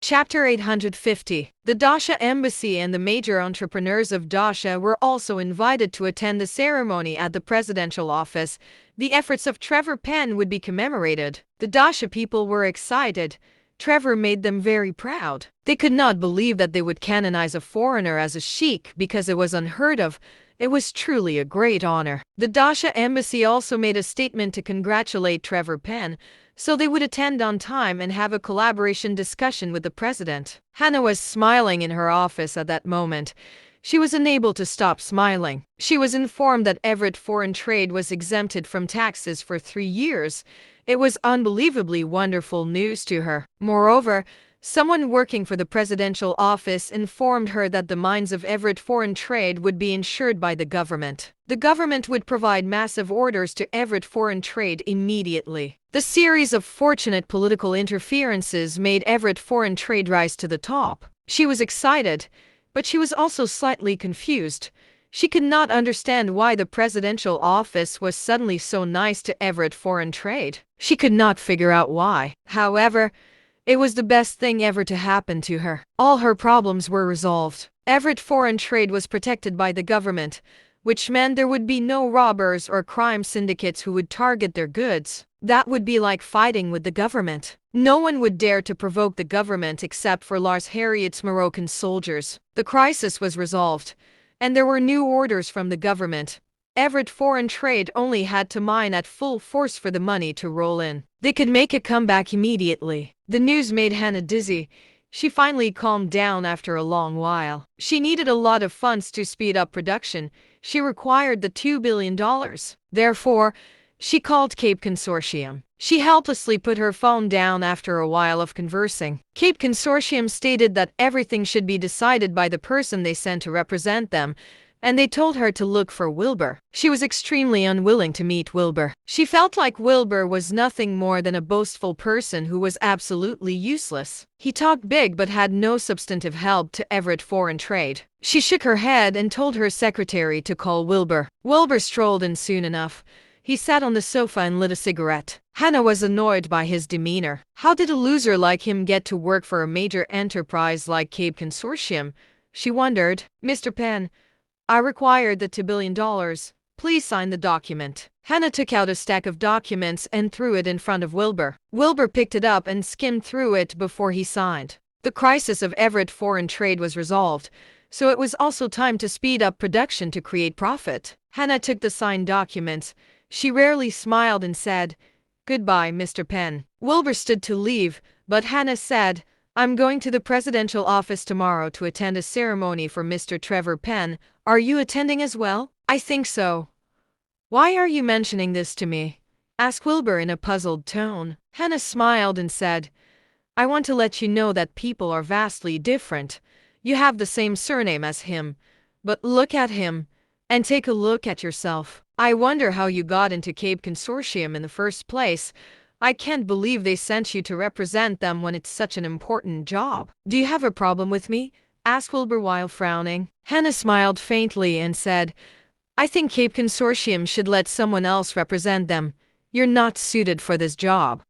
Chapter 850. The Dasha Embassy and the major entrepreneurs of Dasha were also invited to attend the ceremony at the presidential office. The efforts of Trevor Penn would be commemorated. The Dasha people were excited. Trevor made them very proud. They could not believe that they would canonize a foreigner as a sheikh because it was unheard of. It was truly a great honor. The Dasha Embassy also made a statement to congratulate Trevor Penn, so they would attend on time and have a collaboration discussion with the president. Hannah was smiling in her office at that moment. She was unable to stop smiling. She was informed that Everett Foreign Trade was exempted from taxes for 3 years. It was unbelievably wonderful news to her. Moreover, someone working for the presidential office informed her that the mines of Everett Foreign Trade would be insured by the government. The government would provide massive orders to Everett Foreign Trade immediately. The series of fortunate political interferences made Everett Foreign Trade rise to the top. She was excited, but she was also slightly confused. She could not understand why the presidential office was suddenly so nice to Everett Foreign Trade. She could not figure out why. However, it was the best thing ever to happen to her. All her problems were resolved. Everett Foreign Trade was protected by the government, which meant there would be no robbers or crime syndicates who would target their goods. That would be like fighting with the government. No one would dare to provoke the government except for Lars Harriot's Moroccan soldiers. The crisis was resolved, and there were new orders from the government. Everett Foreign Trade only had to mine at full force for the money to roll in. They could make a comeback immediately. The news made Hannah dizzy. She finally calmed down after a long while. She needed a lot of funds to speed up production. She required the $2 billion. Therefore, she called Cape Consortium. She helplessly put her phone down after a while of conversing. Cape Consortium stated that everything should be decided by the person they sent to represent them, and they told her to look for Wilbur. She was extremely unwilling to meet Wilbur. She felt like Wilbur was nothing more than a boastful person who was absolutely useless. He talked big but had no substantive help to Everett Foreign Trade. She shook her head and told her secretary to call Wilbur. Wilbur strolled in soon enough. He sat on the sofa and lit a cigarette. Hannah was annoyed by his demeanor. How did a loser like him get to work for a major enterprise like Cape Consortium? She wondered. Mr. Penn, I required the $2 billion. Please sign the document. Hannah took out a stack of documents and threw it in front of Wilbur. Wilbur picked it up and skimmed through it before he signed. The crisis of Everett Foreign Trade was resolved, so it was also time to speed up production to create profit. Hannah took the signed documents. She rarely smiled and said, "Goodbye, Mr. Penn." Wilbur stood to leave, but Hannah said, "I'm going to the presidential office tomorrow to attend a ceremony for Mr. Trevor Penn. Are you attending as well?" "I think so." "Why are you mentioning this to me?" asked Wilbur in a puzzled tone. Hannah smiled and said, "I want to let you know that people are vastly different. You have the same surname as him, but look at him, and take a look at yourself. I wonder how you got into Cape Consortium in the first place. I can't believe they sent you to represent them when it's such an important job." "Do you have a problem with me?" asked Wilbur while frowning. Hannah smiled faintly and said, "I think Cape Consortium should let someone else represent them. You're not suited for this job."